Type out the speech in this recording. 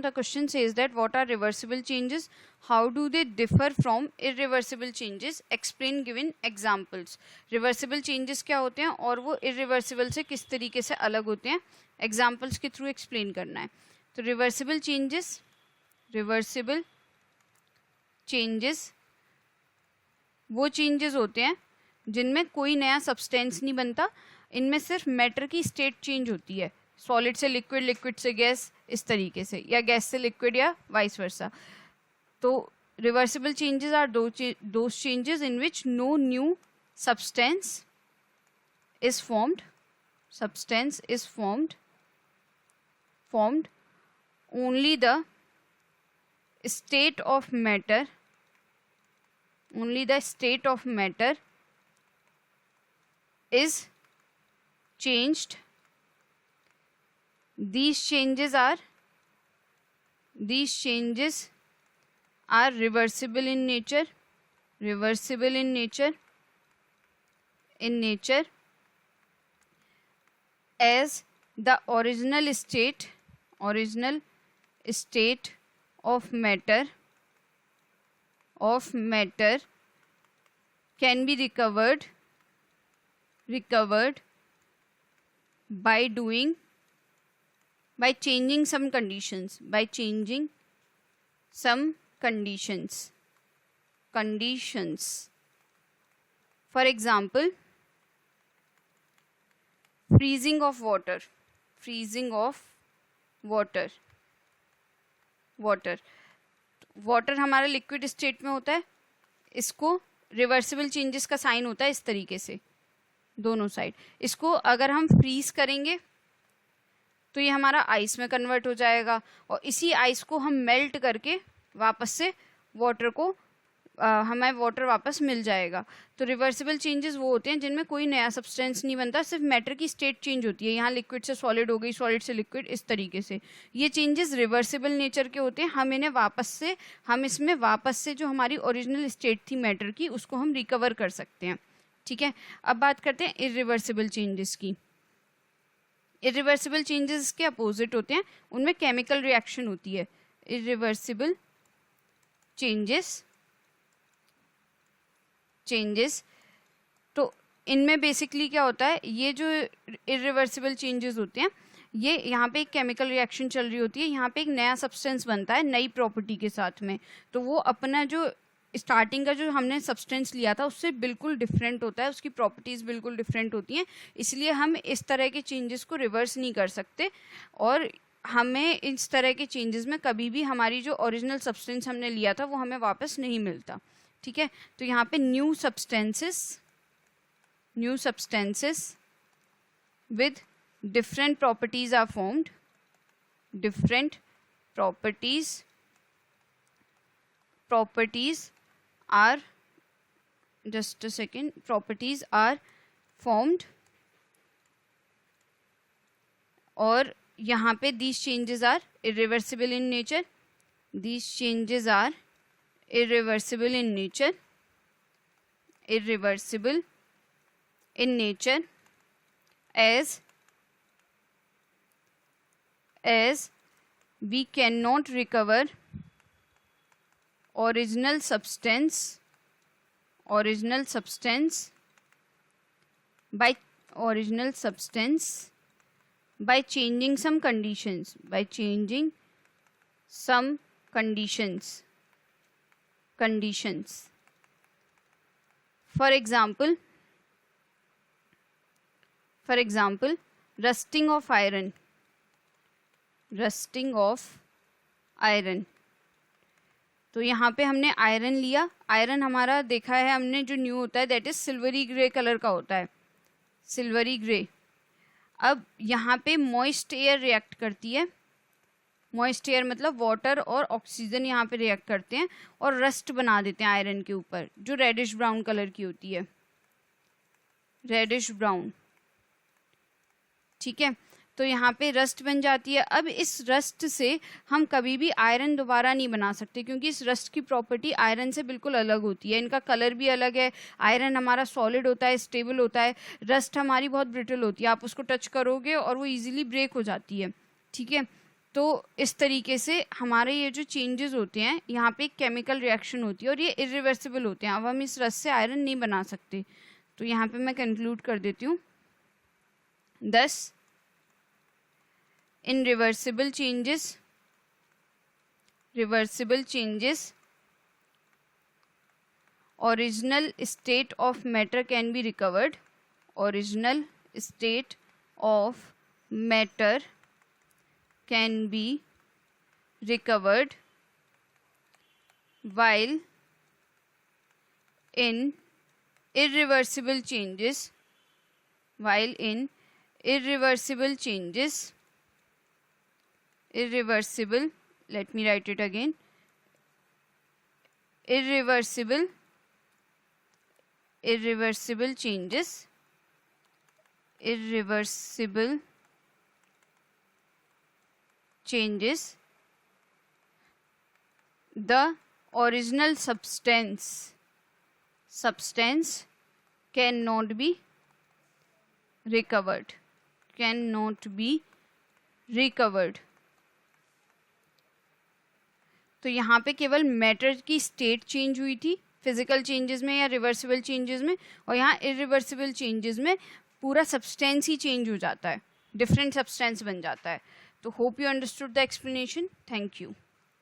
the question says that what are reversible changes, how do they differ from irreversible changes, explain given examples. reversible changes क्या होते हैं और वो irreversible से किस तरीके से अलग होते हैं, examples के थ्रू explain करना है. तो reversible changes वो changes होते हैं जिनमें कोई नया सब्सटेंस नहीं बनता, इनमें सिर्फ मैटर की स्टेट चेंज होती है, सॉलिड से लिक्विड, लिक्विड से गैस, इस तरीके से, या गैस से लिक्विड या वाइस वर्सा. तो reversible changes are those changes in which no new substance is formed only the state of matter is changed. These changes are reversible in nature, as the original state of matter can be recovered by changing some conditions. For example, freezing of water. Water हमारा liquid state में होता है, इसको reversible changes का sign होता है इस तरीके से दोनों साइड. इसको अगर हम फ्रीज करेंगे तो ये हमारा आइस में कन्वर्ट हो जाएगा और इसी आइस को हम मेल्ट करके वापस से वाटर को हमें वाटर वापस मिल जाएगा. तो रिवर्सिबल चेंजेस वो होते हैं जिनमें कोई नया सब्सटेंस नहीं बनता, सिर्फ मैटर की स्टेट चेंज होती है. यहाँ लिक्विड से सॉलिड हो गई, सॉलिड से लिक्विड, इस तरीके से. ये चेंजेस रिवर्सिबल नेचर के होते हैं. हम इसमें वापस से जो हमारी ओरिजिनल स्टेट थी मैटर की, उसको हम रिकवर कर सकते हैं. ठीक है, अब बात करते हैं इरिवर्सिबल चेंजेस की. इरिवर्सिबल चेंजेस के अपोजिट होते हैं, उनमें केमिकल रिएक्शन होती है. इरिवर्सिबल चेंजेस तो इनमें बेसिकली क्या होता है, ये जो इरिवर्सिबल चेंजेस होते हैं, ये यहाँ पे एक केमिकल रिएक्शन चल रही होती है, यहाँ पे एक नया सब्सटेंस बनता है नई प्रॉपर्टी के साथ में, तो वो अपना जो स्टार्टिंग का जो हमने सब्सटेंस लिया था उससे बिल्कुल डिफरेंट होता है, उसकी प्रॉपर्टीज़ बिल्कुल डिफरेंट होती हैं. इसलिए हम इस तरह के चेंजेस को रिवर्स नहीं कर सकते और हमें इस तरह के चेंजेस में कभी भी हमारी जो ओरिजिनल सब्सटेंस हमने लिया था वो हमें वापस नहीं मिलता. ठीक है, तो यहाँ पे new substances with different properties are formed. Different properties are, just a second, properties are formed. और यहाँ पे these changes are irreversible in nature. These changes are irreversible in nature. Irreversible in nature as we cannot recover original substance by changing some conditions. For example, rusting of iron. तो यहाँ पे हमने iron लिया. Iron हमारा देखा है हमने जो न्यू होता है that is silvery grey colour का होता है, सिल्वरी ग्रे. अब यहाँ पे मॉइस्ट एयर रिएक्ट करती है. मॉइस्ट एयर मतलब वाटर और ऑक्सीजन यहाँ पे रिएक्ट करते हैं और रस्ट बना देते हैं आयरन के ऊपर, जो रेडिश ब्राउन कलर की होती है, रेडिश ब्राउन. ठीक है, तो यहाँ पे रस्ट बन जाती है. अब इस रस्ट से हम कभी भी आयरन दोबारा नहीं बना सकते क्योंकि इस रस्ट की प्रॉपर्टी आयरन से बिल्कुल अलग होती है. इनका कलर भी अलग है. आयरन हमारा सॉलिड होता है, स्टेबल होता है. रस्ट हमारी बहुत ब्रिटल होती है, आप उसको टच करोगे और वो इजीली ब्रेक हो जाती है. ठीक है, तो इस तरीके से हमारे ये जो चेंजेस होते हैं यहाँ पे एक केमिकल रिएक्शन होती है और ये इरिवर्सिबल होते हैं। अब हम इस रस से आयरन नहीं बना सकते, तो यहाँ पे मैं कंक्लूड कर देती हूँ। Thus, in reversible changes, original state of matter can be recovered. Original state of matter can be recovered, while in irreversible changes, irreversible, let me write it again, irreversible changes, the original substance cannot be recovered. तो यहाँ पे केवल matter की state change हुई थी physical changes में या reversible changes में, और यहाँ इरिवर्सिबल चेंजेस में पूरा सब्सटेंस ही चेंज हो जाता है, डिफरेंट सब्सटेंस बन जाता है। तो hope you understood the explanation. Thank you.